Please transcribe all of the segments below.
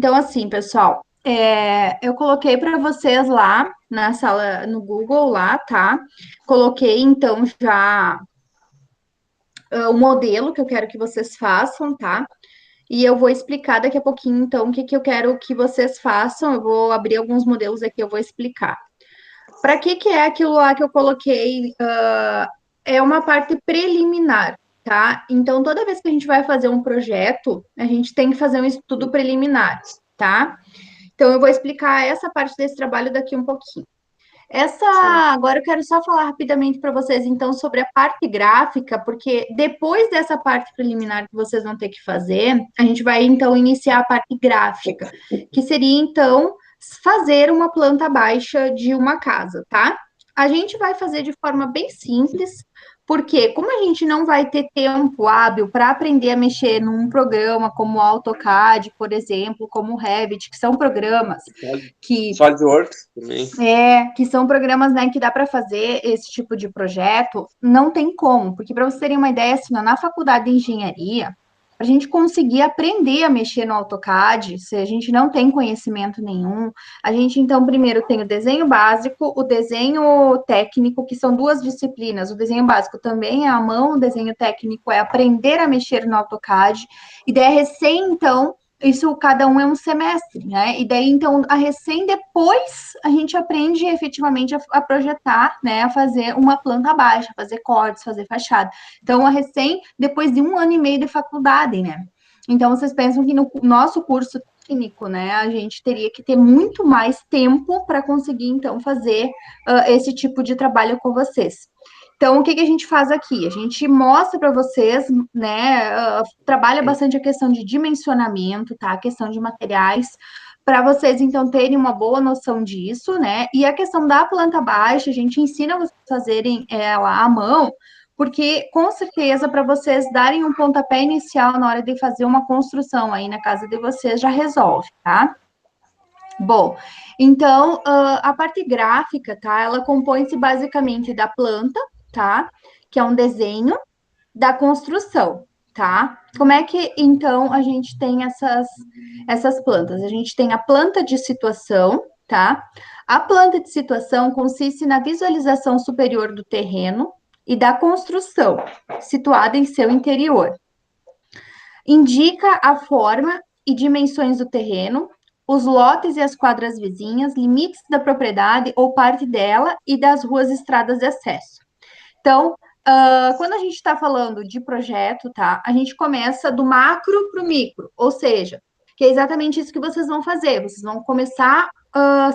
Então, assim, pessoal, eu coloquei para vocês lá na sala, no Google lá, tá? Coloquei, então, já o modelo que eu quero que vocês façam, tá? E eu vou explicar daqui a pouquinho, então, o que que eu quero que vocês façam. Eu vou abrir alguns modelos aqui, eu vou explicar. Para que é aquilo lá que eu coloquei? É uma parte preliminar, tá? Então, toda vez que a gente vai fazer um projeto, a gente tem que fazer um estudo preliminar, tá? Então, eu vou explicar essa parte desse trabalho daqui um pouquinho. Sim. Agora eu quero só falar rapidamente para vocês, então, sobre a parte gráfica, porque depois dessa parte preliminar que vocês vão ter que fazer, a gente vai, então, iniciar a parte gráfica, que seria, então, fazer uma planta baixa de uma casa, tá? A gente vai fazer de forma bem simples, porque como a gente não vai ter tempo hábil para aprender a mexer num programa como o AutoCAD, por exemplo, como o Revit, que são programas que SolidWorks também. que são programas, né, que dá para fazer esse tipo de projeto, não tem como, porque para vocês terem uma ideia, assim, na faculdade de engenharia, a gente conseguir aprender a mexer no AutoCAD, se a gente não tem conhecimento nenhum, a gente então primeiro tem o desenho básico, o desenho técnico, que são duas disciplinas. O desenho básico também é à mão, o desenho técnico é aprender a mexer no AutoCAD, e daí recém então isso cada um é um semestre, né? E daí, então, a recém depois a gente aprende efetivamente a projetar, né? A fazer uma planta baixa, fazer cortes, fazer fachada. Então, a recém depois de 1 ano e meio de faculdade, né? Então, vocês pensam que no nosso curso técnico, né, a gente teria que ter muito mais tempo para conseguir, então, fazer esse tipo de trabalho com vocês. Então, o que que a gente faz aqui? A gente mostra para vocês, né? Trabalha bastante a questão de dimensionamento, tá? A questão de materiais, para vocês, então, terem uma boa noção disso, né? E a questão da planta baixa, a gente ensina vocês a fazerem ela à mão, porque, com certeza, para vocês darem um pontapé inicial na hora de fazer uma construção aí na casa de vocês, já resolve, tá? Bom, então, a parte gráfica, tá? Ela compõe-se basicamente da planta, tá? Que é um desenho da construção, tá? Como é que, então, a gente tem essas plantas? A gente tem a planta de situação, tá? A planta de situação consiste na visualização superior do terreno e da construção, situada em seu interior. Indica a forma e dimensões do terreno, os lotes e as quadras vizinhas, limites da propriedade ou parte dela e das ruas e estradas de acesso. Então, quando a gente está falando de projeto, tá? A gente começa do macro para o micro, ou seja, que é exatamente isso que vocês vão fazer. Vocês vão começar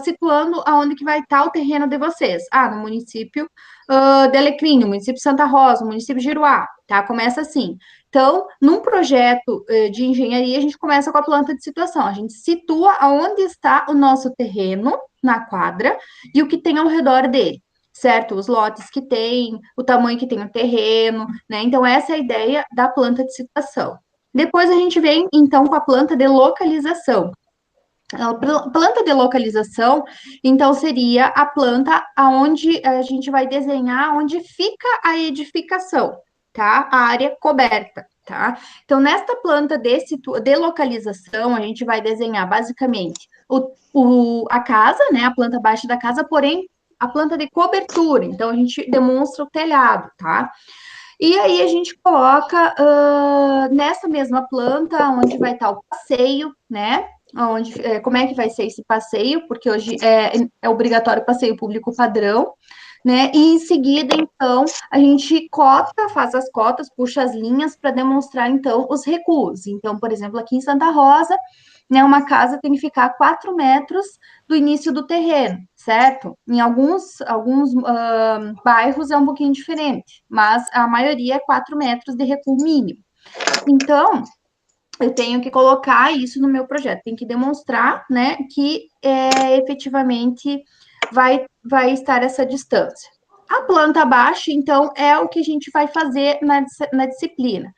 situando aonde que vai estar o terreno de vocês. No município de Alecrim, no município de Santa Rosa, no município de Giruá, tá? Começa assim. Então, num projeto de engenharia, a gente começa com a planta de situação. A gente situa aonde está o nosso terreno na quadra e o que tem ao redor dele, certo? Os lotes que tem, o tamanho que tem o terreno, né? Então, essa é a ideia da planta de situação. Depois a gente vem, então, com a planta de localização. A planta de localização, então, seria a planta aonde a gente vai desenhar onde fica a edificação, tá? A área coberta, tá? Então, nesta planta de localização, a gente vai desenhar basicamente a casa, né? A planta baixa da casa, porém, a planta de cobertura. Então, a gente demonstra o telhado, tá? E aí a gente coloca nessa mesma planta onde vai estar o passeio, né? Onde, como é que vai ser esse passeio? Porque hoje é obrigatório passeio público padrão, né? E em seguida, então, a gente faz as cotas, puxa as linhas para demonstrar, então, os recuos. Então, por exemplo, aqui em Santa Rosa, né, uma casa tem que ficar a 4 metros do início do terreno, certo? Em alguns bairros é um pouquinho diferente, mas a maioria é 4 metros de recuo mínimo. Então, eu tenho que colocar isso no meu projeto, tem que demonstrar, né, que efetivamente vai estar essa distância. A planta baixa, então, é o que a gente vai fazer na disciplina,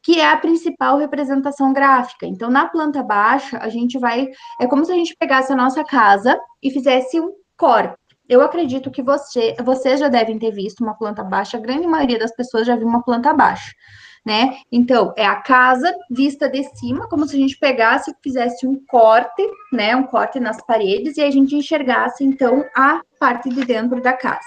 que é a principal representação gráfica. Então, na planta baixa, a gente vai. É como se a gente pegasse a nossa casa e fizesse um corte. Eu acredito que vocês já devem ter visto uma planta baixa, a grande maioria das pessoas já viu uma planta baixa, né? Então, é a casa vista de cima, como se a gente pegasse e fizesse um corte, né? Um corte nas paredes e a gente enxergasse, então, a parte de dentro da casa.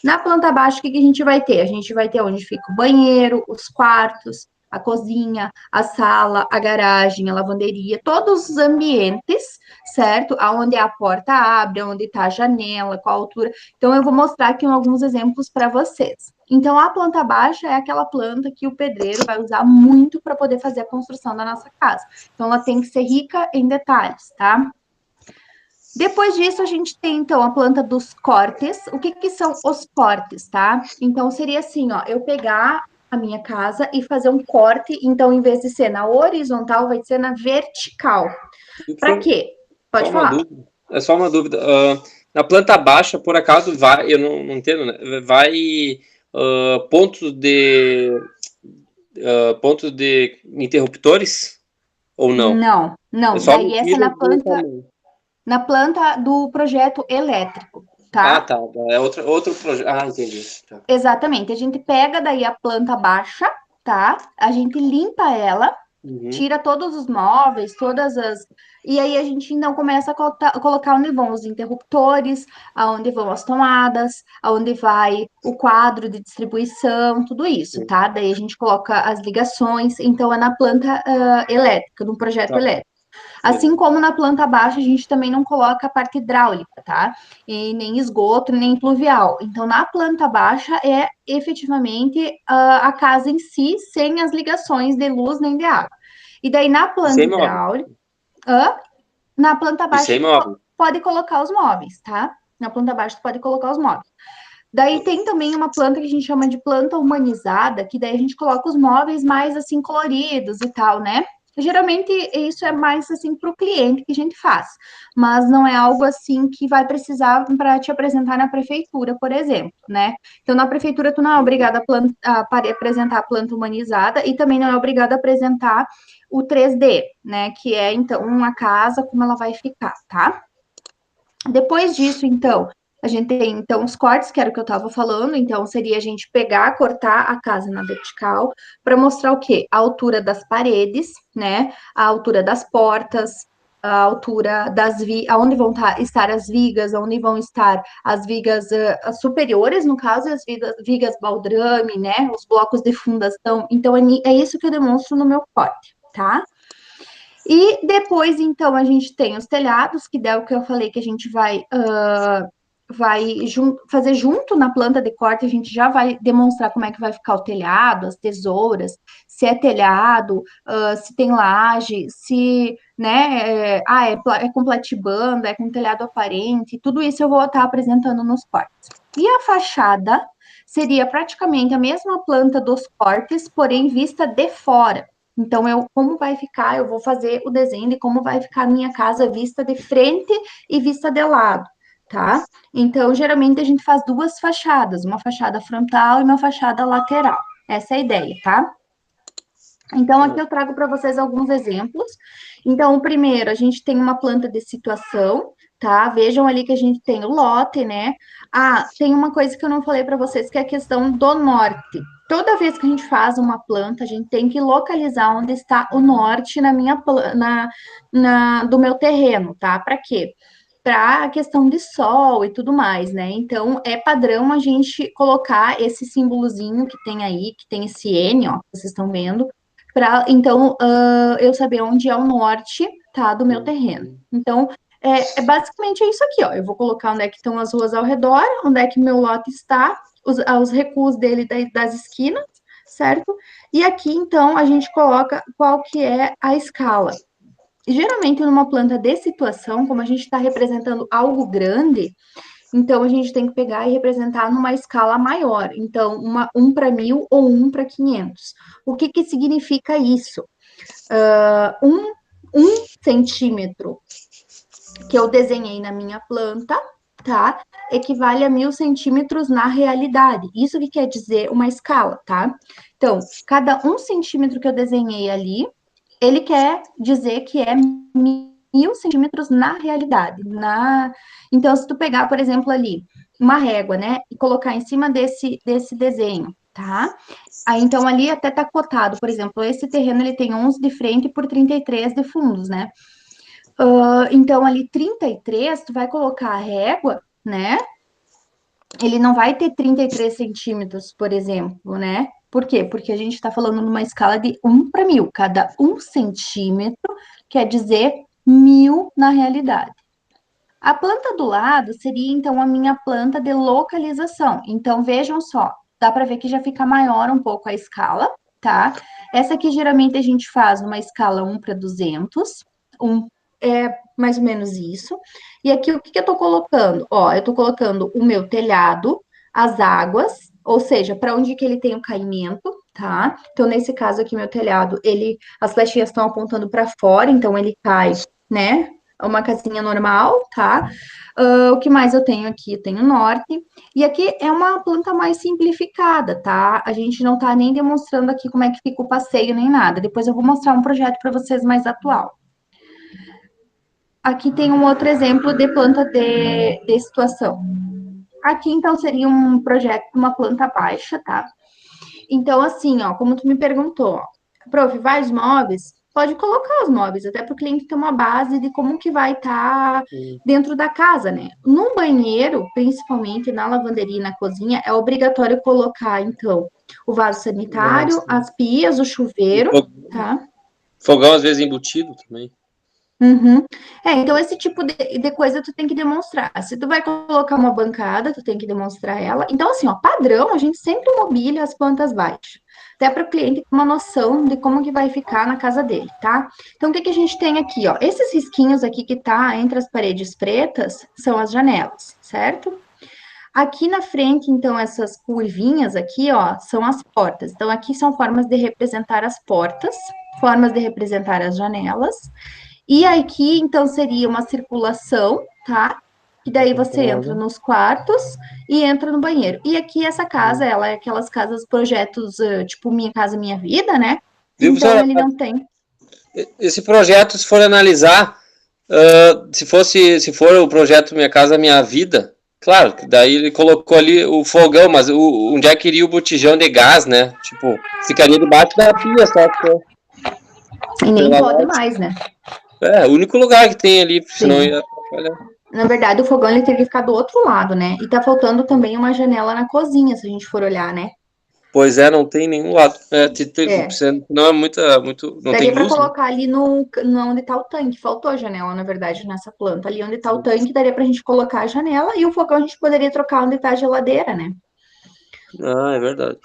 Na planta baixa, o que a gente vai ter? A gente vai ter onde fica o banheiro, os quartos, a cozinha, a sala, a garagem, a lavanderia, todos os ambientes, certo? Aonde a porta abre, onde está a janela, qual a altura. Então, eu vou mostrar aqui alguns exemplos para vocês. Então, a planta baixa é aquela planta que o pedreiro vai usar muito para poder fazer a construção da nossa casa. Então, ela tem que ser rica em detalhes, tá? Depois disso, a gente tem, então, a planta dos cortes. O que que são os cortes, tá? Então, seria assim, ó, eu pegar a minha casa e fazer um corte, então, em vez de ser na horizontal, vai ser na vertical. Para quê? Só Pode uma falar. dúvida. É só uma dúvida. Na planta baixa, por acaso, vai, eu não entendo, né? Vai pontos de interruptores ou não? Não, É não. só Daí no essa é tiro do tamanho. na planta do projeto elétrico, Ah, tá? tá. É outro projeto. Ah, entendi. Tá. Exatamente. A gente pega daí a planta baixa, tá? A gente limpa ela, Uhum. tira todos os móveis, todas as. E aí a gente então começa a colocar onde vão os interruptores, aonde vão as tomadas, aonde vai o quadro de distribuição, tudo isso, Sim. tá? Daí a gente coloca as ligações, então é na planta elétrica, no projeto Tá. elétrico. Assim Beleza. como na planta baixa, a gente também não coloca a parte hidráulica, tá? E nem esgoto, nem pluvial. Então, na planta baixa é efetivamente a casa em si, sem as ligações de luz nem de água. E daí, na E planta sem móvel. hidráulica, na planta E baixa, sem tu móvel. pode colocar os móveis, tá? Na planta baixa, tu pode colocar os móveis. Daí tem também uma planta que a gente chama de planta humanizada, que daí a gente coloca os móveis mais assim coloridos e tal, né? Geralmente isso é mais assim para o cliente que a gente faz, mas não é algo assim que vai precisar para te apresentar na prefeitura, por exemplo, né? Então na prefeitura tu não é obrigado a apresentar a planta humanizada e também não é obrigado a apresentar o 3D, né? Que é então uma casa como ela vai ficar, tá? Depois disso, então, a gente tem então os cortes, que era o que eu estava falando, então seria a gente pegar, cortar a casa na vertical para mostrar o quê? A altura das paredes, né? A altura das portas, a altura aonde vão estar as vigas, onde vão estar as vigas as superiores, no caso, e as vigas baldrame, né? Os blocos de fundação. Então, é isso que eu demonstro no meu corte, tá? E depois, então, a gente tem os telhados, que é o que eu falei que a gente vai fazer junto na planta de corte, a gente já vai demonstrar como é que vai ficar o telhado, as tesouras, se é telhado, se tem laje, se, né, é com platibanda, é com telhado aparente, tudo isso eu vou estar apresentando nos cortes. E a fachada seria praticamente a mesma planta dos cortes, porém vista de fora. Então, como vai ficar, eu vou fazer o desenho de como vai ficar a minha casa vista de frente e vista de lado, tá? Então, geralmente a gente faz duas fachadas, uma fachada frontal e uma fachada lateral. Essa é a ideia, tá? Então, aqui eu trago para vocês alguns exemplos. Então, o primeiro, a gente tem uma planta de situação, tá? Vejam ali que a gente tem o lote, né? Ah, tem uma coisa que eu não falei para vocês, que é a questão do norte. Toda vez que a gente faz uma planta, a gente tem que localizar onde está o norte do meu terreno, tá? Para quê? Para a questão de sol e tudo mais, né? Então, é padrão a gente colocar esse símbolozinho que tem aí, que tem esse N, ó, que vocês estão vendo, para então eu saber onde é o norte, tá, do meu terreno. Uhum. Então, é basicamente isso aqui, ó. Eu vou colocar onde é que estão as ruas ao redor, onde é que meu lote está, os recuos dele das esquinas, certo? E aqui, então, a gente coloca qual que é a escala. Geralmente, numa planta de situação, como a gente está representando algo grande, então a gente tem que pegar e representar numa escala maior. Então, 1 para 1.000 ou 1 para 500. O que que significa isso? Um centímetro que eu desenhei na minha planta, tá? Equivale a 1.000 centímetros na realidade. Isso que quer dizer uma escala, tá? Então, cada 1 centímetro que eu desenhei ali, ele quer dizer que é 1.000 centímetros na realidade. Então, se tu pegar, por exemplo, ali, uma régua, né, e colocar em cima desse desenho, tá? Aí, então, ali até tá cotado, por exemplo, esse terreno, ele tem 11 de frente por 33 de fundos, né? Então, ali 33, tu vai colocar a régua, né? Ele não vai ter 33 centímetros, por exemplo, né? Por quê? Porque a gente está falando numa escala de 1 para 1000. Cada 1 centímetro quer dizer 1000 na realidade. A planta do lado seria, então, a minha planta de localização. Então, vejam só, dá para ver que já fica maior um pouco a escala, tá? Essa aqui, geralmente, a gente faz numa escala 1 para 200, é mais ou menos isso. E aqui, o que que eu tô colocando? Ó, eu tô colocando o meu telhado, as águas, ou seja, para onde que ele tem o caimento, tá? Então, nesse caso aqui, meu telhado, as flechinhas estão apontando para fora, então ele cai, né? Uma casinha normal, tá? O que mais eu tenho aqui? Eu tenho norte. E aqui é uma planta mais simplificada, tá? A gente não tá nem demonstrando aqui como é que fica o passeio nem nada. Depois eu vou mostrar um projeto para vocês mais atual. Aqui tem um outro exemplo de planta de situação. Aqui, então, seria um projeto de uma planta baixa, tá? Então, assim, ó, como tu me perguntou, ó, prof, vários móveis, pode colocar os móveis, até para o cliente ter uma base de como que vai estar dentro da casa, né? No banheiro, principalmente na lavanderia e na cozinha, é obrigatório colocar, então, o vaso sanitário, as pias, o chuveiro, tá? Fogão, às vezes, embutido também. Uhum. Então esse tipo de coisa tu tem que demonstrar. Se tu vai colocar uma bancada, tu tem que demonstrar ela. Então, assim, ó, padrão, a gente sempre mobília as plantas baixas. Até para o cliente ter uma noção de como que vai ficar na casa dele, tá? Então, o que que a gente tem aqui, ó? Esses risquinhos aqui que tá entre as paredes pretas são as janelas, certo? Aqui na frente, então, essas curvinhas aqui, ó, são as portas. Então, aqui são formas de representar as portas, formas de representar as janelas. E aqui, então, seria uma circulação, tá? E daí você entra nos quartos e entra no banheiro. E aqui, essa casa, ela é aquelas casas, projetos, tipo Minha Casa Minha Vida, né? Viu, Então, professora? ele não tem. Esse projeto, se for analisar, se for o projeto Minha Casa Minha Vida, claro, que daí ele colocou ali o fogão, mas onde é que iria o botijão de gás, né? Tipo, ficaria debaixo da pia, só que E nem pode mais, né? o único lugar que tem ali, senão Sim. ia atrapalhar. Na verdade, o fogão ele teria que ficar do outro lado, né? E tá faltando também uma janela na cozinha, se a gente for olhar, né? Pois é, não tem nenhum lado. É. Não é muito, não tem Daria para luz, né? colocar ali no onde tá o tanque. Faltou a janela, na verdade, nessa planta. Ali onde tá o tanque, daria pra gente colocar a janela e o fogão a gente poderia trocar onde tá a geladeira, né? Ah, é verdade.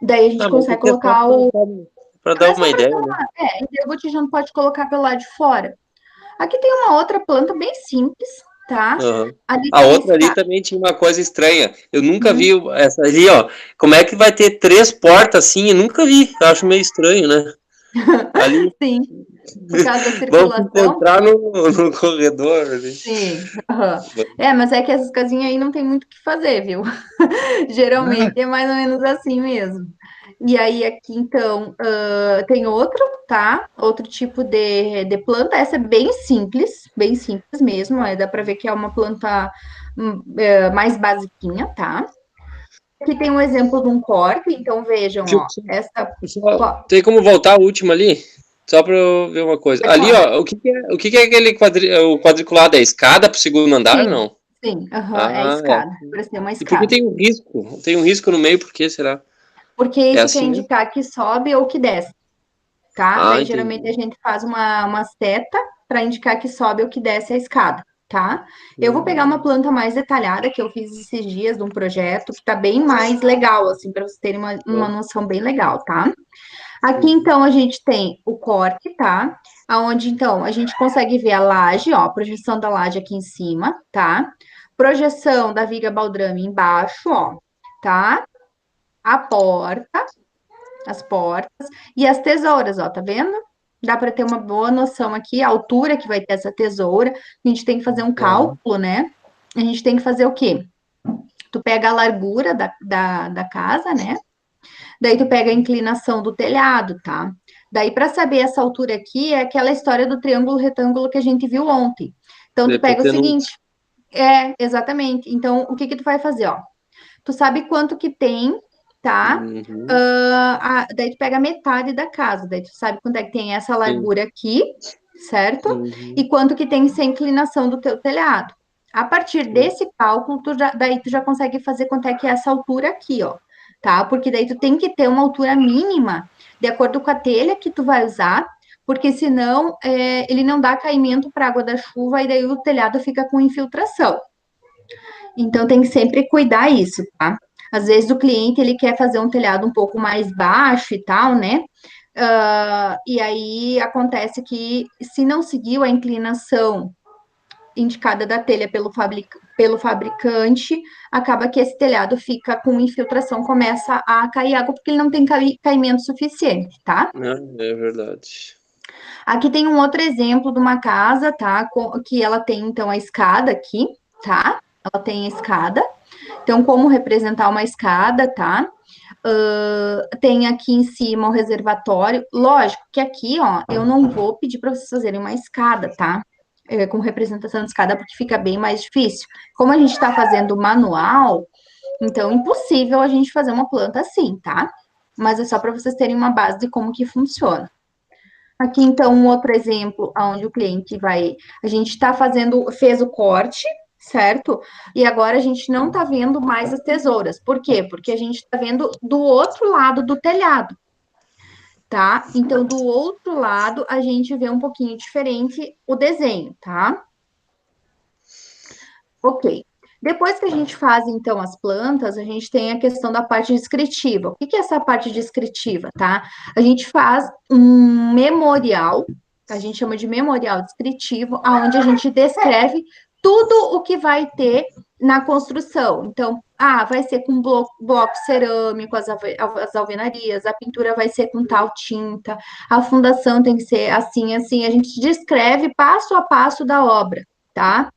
Daí a gente Ah, mas consegue aqui é só colocar o. para Não dar é só uma para ideia, dar né? uma. E o botijão pode colocar pelo lado de fora. Aqui tem uma outra planta bem simples, tá? Uhum. Ali A tem a outra ali escada. também tinha uma coisa estranha. Eu nunca vi Uhum. essa ali, ó. Como é que vai ter 3 portas assim? Eu nunca vi. Eu acho meio estranho, né? Ali, Sim, por causa da vamos se circulação. encontrar no corredor ali. Sim. Aham. Mas é que essas casinhas aí não tem muito o que fazer, viu? Ah, Geralmente é mais ou menos assim mesmo. E aí, aqui, então, tem outro, tá? Outro tipo de planta. Essa é bem simples mesmo. Dá para ver que é uma planta mais basiquinha, tá? Aqui tem um exemplo de um corte, então vejam, ó, essa. tem como voltar a última ali? Só para eu ver uma coisa. Pode Ali, falar. ó, o que é aquele o quadriculado? É escada para o segundo andar, Sim, não? sim, aham, é a Ah, é. escada. Parece ser uma E por que escada. tem um risco? Tem um risco no meio, por que será? Porque É isso quer assim mesmo? indicar que sobe ou que desce, tá? Ah, Daí geralmente a entendi. gente faz uma seta para indicar que sobe ou que desce a escada, tá? Eu vou pegar uma planta mais detalhada que eu fiz esses dias de um projeto que tá bem mais legal, assim, para vocês terem uma noção bem legal, tá? Aqui então a gente tem o corte, tá? Aonde então a gente consegue ver a laje, ó, a projeção da laje aqui em cima, tá? Projeção da viga baldrame embaixo, ó, tá? A porta, as portas e as tesouras, ó, tá vendo? Dá para ter uma boa noção aqui, a altura que vai ter essa tesoura. A gente tem que fazer um Aham. cálculo, né? A gente tem que fazer o quê? Tu pega a largura da casa, né? Daí tu pega a inclinação do telhado, tá? Daí, para saber essa altura aqui, é aquela história do triângulo retângulo que a gente viu ontem. Então, Da tu pega o hipotenusa. seguinte, exatamente. Então, o que que tu vai fazer, ó? Tu sabe quanto que tem tá? Uhum. Daí tu pega metade da casa, daí tu sabe quanto é que tem essa Sim. largura aqui, certo? E Uhum. quanto que tem essa inclinação do teu telhado. A partir Sim. desse cálculo, daí tu já consegue fazer quanto é que é essa altura aqui, ó, tá? Porque daí tu tem que ter uma altura mínima, de acordo com a telha que tu vai usar, porque senão ele não dá caimento para água da chuva e daí o telhado fica com infiltração. Então tem que sempre cuidar isso, tá? Às vezes o cliente ele quer fazer um telhado um pouco mais baixo e tal, né? E aí acontece que se não seguiu a inclinação indicada da telha pelo fabricante, acaba que esse telhado fica com infiltração, começa a cair água porque ele não tem caimento suficiente, tá? É verdade. Aqui tem um outro exemplo de uma casa, tá? Que ela tem então a escada aqui, tá? Ela tem a escada. Então, como representar uma escada, tá? Tem aqui em cima o reservatório. Lógico que aqui, ó, eu não vou pedir para vocês fazerem uma escada, tá? Com representação de escada, porque fica bem mais difícil. Como a gente está fazendo manual, então impossível a gente fazer uma planta assim, tá? Mas é só para vocês terem uma base de como que funciona. Aqui, então, um outro exemplo onde o cliente vai. A gente está fez o corte, certo? E agora a gente não está vendo mais as tesouras. Por quê? Porque a gente está vendo do outro lado do telhado, tá? Então, do outro lado, a gente vê um pouquinho diferente o desenho, tá? Ok. Depois que a gente faz, então, as plantas, a gente tem a questão da parte descritiva. O que que é essa parte descritiva, tá? A gente faz um memorial, a gente chama de memorial descritivo, onde a gente descreve tudo o que vai ter na construção. Então, vai ser com bloco cerâmico, as alvenarias, a pintura vai ser com tal tinta, a fundação tem que ser assim, assim. A gente descreve passo a passo da obra, tá?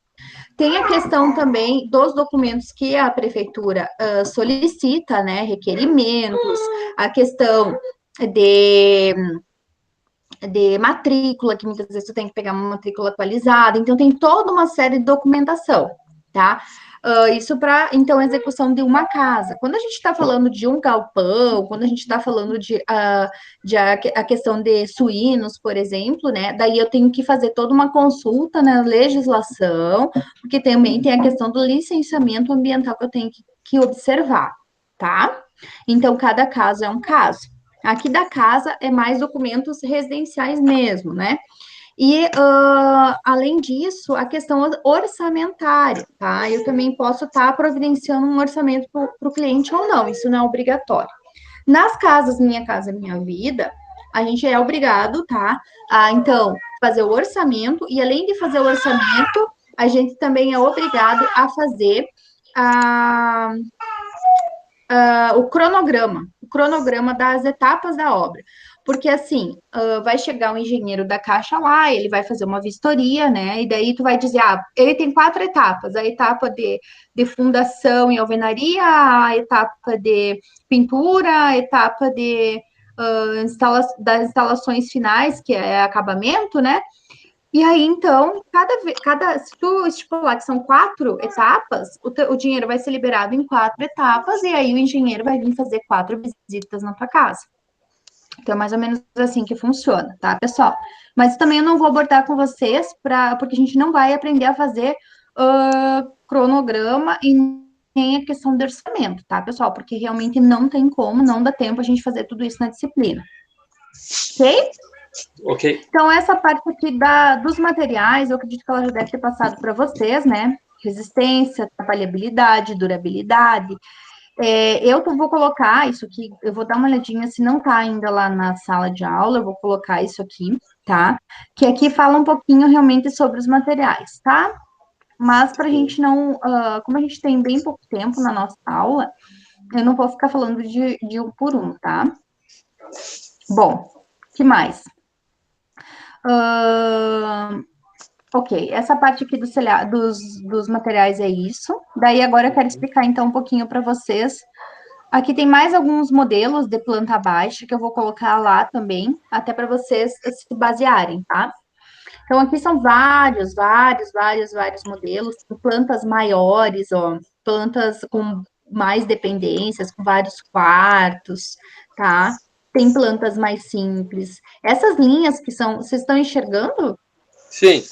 Tem a questão também dos documentos que a prefeitura solicita, né? Requerimentos, a questão de, de matrícula, que muitas vezes tu tem que pegar uma matrícula atualizada, então tem toda uma série de documentação, tá? Isso para, então, execução de uma casa. Quando a gente está falando de um galpão, quando a gente está falando a questão de suínos, por exemplo, né? Daí eu tenho que fazer toda uma consulta na legislação, porque também tem a questão do licenciamento ambiental que eu tenho que observar, tá? Então, cada caso é um caso. Aqui da casa é mais documentos residenciais mesmo, né? E, além disso, a questão orçamentária, tá? Eu também posso estar providenciando um orçamento para o cliente ou não, isso não é obrigatório. Nas casas Minha Casa Minha Vida, a gente é obrigado, tá? Então, fazer o orçamento, e além de fazer o orçamento, a gente também é obrigado a fazer a, o cronograma das etapas da obra. Porque assim, vai chegar um engenheiro da Caixa lá, ele vai fazer uma vistoria, né? E daí tu vai dizer, ele tem 4 etapas: a etapa de fundação e alvenaria, a etapa de pintura, a etapa das instalações finais, que é acabamento, né? E aí, então, se tu estipular que são 4 etapas, o dinheiro vai ser liberado em 4 etapas, e aí o engenheiro vai vir fazer 4 visitas na tua casa. Então, é mais ou menos assim que funciona, tá, pessoal? Mas também eu não vou abordar com vocês, porque a gente não vai aprender a fazer cronograma e nem a questão do orçamento, tá, pessoal? Porque realmente não tem como, não dá tempo a gente fazer tudo isso na disciplina. Ok? Ok. Então, essa parte aqui dos materiais, eu acredito que ela já deve ter passado para vocês, né? Resistência, trabalhabilidade, durabilidade. Eu vou colocar isso aqui, eu vou dar uma olhadinha se não está ainda lá na sala de aula, eu vou colocar isso aqui, tá? Que aqui fala um pouquinho realmente sobre os materiais, tá? Mas para a gente não, como a gente tem bem pouco tempo na nossa aula, eu não vou ficar falando de um por um, tá? Bom, que mais? Ok, essa parte aqui dos materiais é isso. Daí agora eu quero explicar então um pouquinho para vocês. Aqui tem mais alguns modelos de planta baixa que eu vou colocar lá também, até para vocês se basearem, tá? Então aqui são vários modelos, plantas maiores, ó, plantas com mais dependências, com vários quartos, tá? Tem plantas mais simples. Essas linhas que são, vocês estão enxergando? Sim.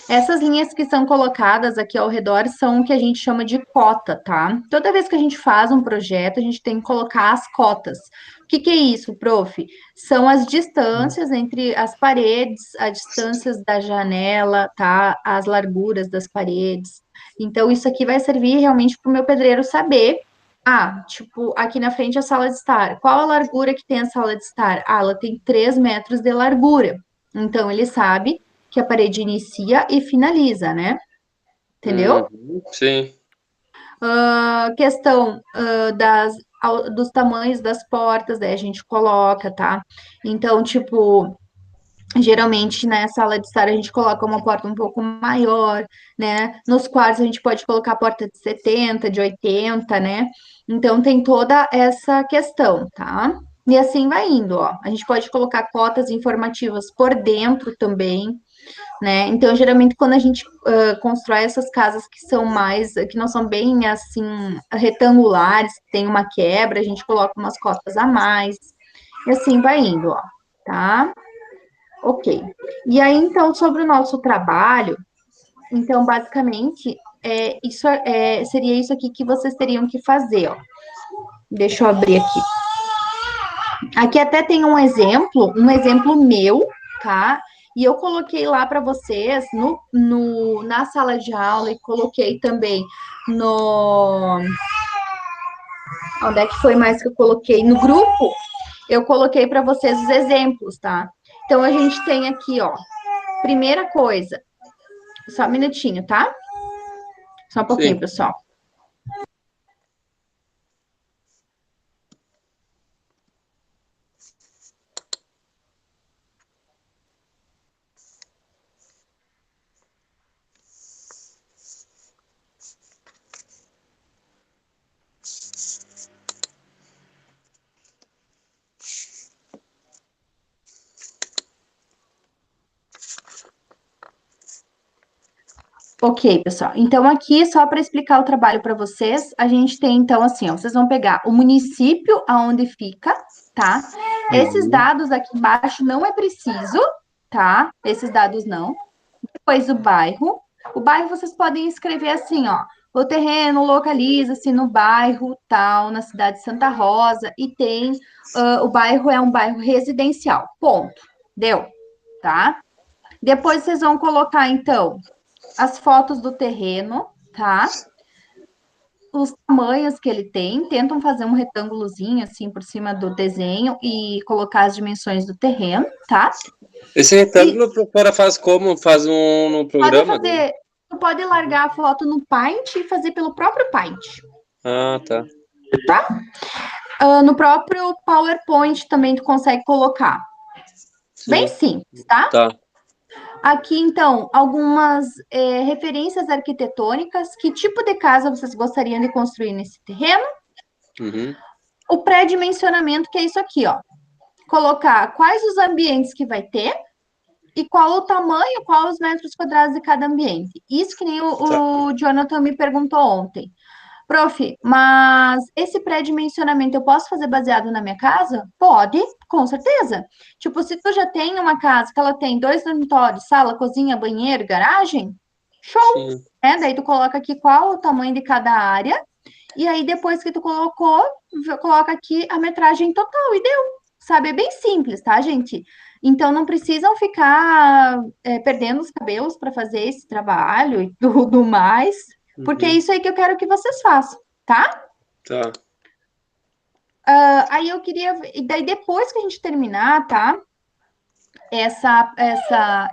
Essas linhas que são colocadas aqui ao redor são o que a gente chama de cota, tá? Toda vez que a gente faz um projeto, a gente tem que colocar as cotas. O que é isso, prof? São as distâncias entre as paredes, as distâncias da janela, tá? As larguras das paredes. Então, isso aqui vai servir realmente para o meu pedreiro saber. Ah, tipo, aqui na frente a sala de estar. Qual a largura que tem a sala de estar? Ah, ela tem 3 metros de largura. Então, ele sabe que a parede inicia e finaliza, né? Entendeu? Sim. Questão dos tamanhos das portas, daí a gente coloca, tá? Então, tipo, geralmente na sala de estar a gente coloca uma porta um pouco maior, né? Nos quartos a gente pode colocar porta de 70, de 80, né? Então tem toda essa questão, tá? E assim vai indo, ó. A gente pode colocar cotas informativas por dentro também, né? Então, geralmente, quando a gente constrói essas casas que são mais, que não são bem assim, retangulares, tem uma quebra, a gente coloca umas cotas a mais, e assim vai indo, ó, tá? Ok. E aí, então, sobre o nosso trabalho, então, basicamente, seria isso aqui que vocês teriam que fazer, ó. Deixa eu abrir aqui. Aqui até tem um exemplo meu, tá? E eu coloquei lá para vocês na sala de aula e coloquei também no. Onde é que foi mais que eu coloquei? No grupo, eu coloquei para vocês os exemplos, tá? Então a gente tem aqui, ó. Primeira coisa, só um minutinho, tá? Só um pouquinho, Sim. pessoal. Ok, pessoal. Então, aqui, só para explicar o trabalho para vocês, a gente tem, então, assim, ó, vocês vão pegar o município aonde fica, tá? Esses dados aqui embaixo não é preciso, tá? Esses dados não. Depois o bairro. O bairro vocês podem escrever assim, ó. O terreno localiza-se no bairro tal, na cidade de Santa Rosa, e tem, o bairro é um bairro residencial. Ponto. Deu, tá? Depois vocês vão colocar, então, as fotos do terreno, tá? Os tamanhos que ele tem, tentam fazer um retângulozinho assim por cima do desenho e colocar as dimensões do terreno, tá? Esse E retângulo a professora faz como? Faz no pode programa, né? fazer, tu pode largar a foto no Paint e fazer pelo próprio Paint, Ah, tá. tá? No próprio PowerPoint também tu consegue colocar. Bem Sim. simples, tá? Tá. Aqui, então, algumas referências arquitetônicas. Que tipo de casa vocês gostariam de construir nesse terreno? Uhum. O pré-dimensionamento, que é isso aqui, ó. Colocar quais os ambientes que vai ter e qual o tamanho, qual os metros quadrados de cada ambiente. Isso que nem Tá. o Jonathan me perguntou ontem. Prof, mas esse pré-dimensionamento eu posso fazer baseado na minha casa? Pode, com certeza. Tipo, se tu já tem uma casa que ela tem 2 dormitórios, sala, cozinha, banheiro, garagem, show, Sim. né? Daí tu coloca aqui qual o tamanho de cada área, e aí depois que tu colocou, coloca aqui a metragem total e deu. Sabe? É bem simples, tá, gente? Então não precisam ficar perdendo os cabelos para fazer esse trabalho e tudo mais. Porque é Uhum. isso aí que eu quero que vocês façam, tá? Tá. Aí eu queria. E daí, depois que a gente terminar, tá?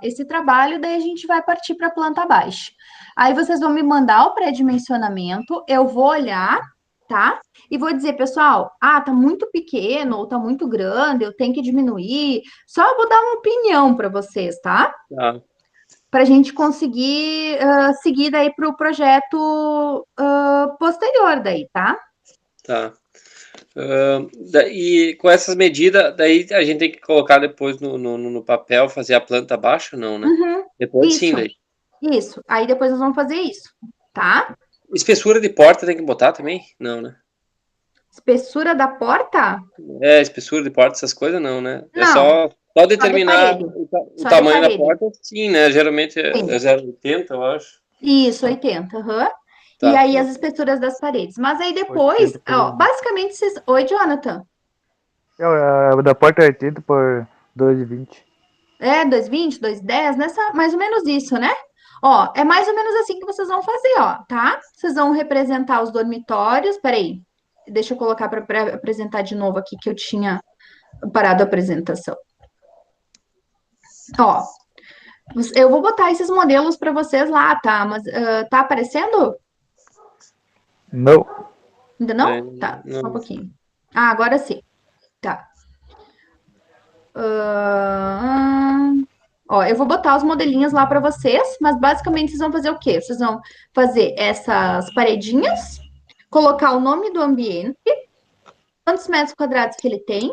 Esse trabalho, daí a gente vai partir para a planta baixa. Aí vocês vão me mandar o pré-dimensionamento, eu vou olhar, tá? E vou dizer, pessoal, tá muito pequeno ou tá muito grande, eu tenho que diminuir. Só vou dar uma opinião para vocês, tá? Tá. Para a gente conseguir seguir daí para o projeto posterior daí, tá? Tá. E com essas medidas, daí a gente tem que colocar depois no papel, fazer a planta baixa, não, né? Uhum, Depois sim, isso, daí. isso. Aí depois nós vamos fazer isso, tá? Espessura de porta tem que botar também? Não, né? Espessura da porta? Espessura de porta, essas coisas não, né? É Não, só só de determinar parede. o Só de tamanho da parede. porta, sim, né? Geralmente Sim. é 0,80, eu acho. Isso, 80. Aham. E Tá. aí as espessuras das paredes. Mas aí 80 depois, ó, por... basicamente vocês. Oi, Jonathan. A da porta é 80 por 2,20. É, 2,20, 2,10, nessa, mais ou menos isso, né? Ó, é mais ou menos assim que vocês vão fazer, ó, tá? Vocês vão representar os dormitórios. Peraí, deixa eu colocar para apresentar de novo aqui que eu tinha parado a apresentação. Ó, eu vou botar esses modelos para vocês lá, tá? Mas tá aparecendo? Não. Ainda É, não? Tá, só um não. pouquinho. Ah, agora sim. Tá. Ó, eu vou botar os modelinhos lá para vocês, mas basicamente vocês vão fazer o quê? Vocês vão fazer essas paredinhas, colocar o nome do ambiente, quantos metros quadrados que ele tem,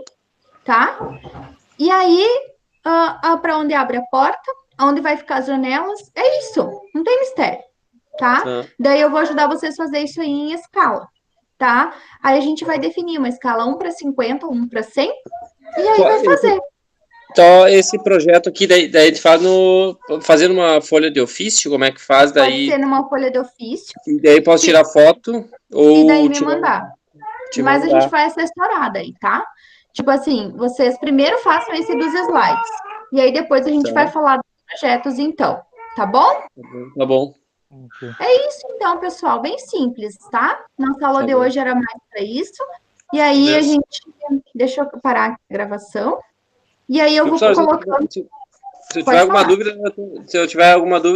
tá? E aí, para onde abre a porta, onde vai ficar as janelas, é isso, não tem mistério, tá? Tá. Daí eu vou ajudar vocês a fazer isso aí em escala, tá? Aí a gente vai definir uma escala 1:50, 1:100, e aí vai fazer. Então, esse projeto aqui, daí a gente faz fazendo uma folha de ofício, como é que faz Pode daí? ser numa folha de ofício, E daí posso sim, tirar foto e daí ou me mandar. te Mas a gente mandar. vai assessorar aí, tá? Tipo assim, vocês primeiro façam esse dos slides. E aí depois a gente vai Tá, falar dos projetos, então. Tá bom? tá bom, Ok. É isso, então, pessoal. Bem simples, tá? Nossa aula tá de bom. hoje era mais para isso. E aí a Beleza. gente. Deixa eu parar a gravação. E aí eu Viu, vou professor, colocando. se eu tiver Pode alguma falar. dúvida, se eu tiver alguma dúvida,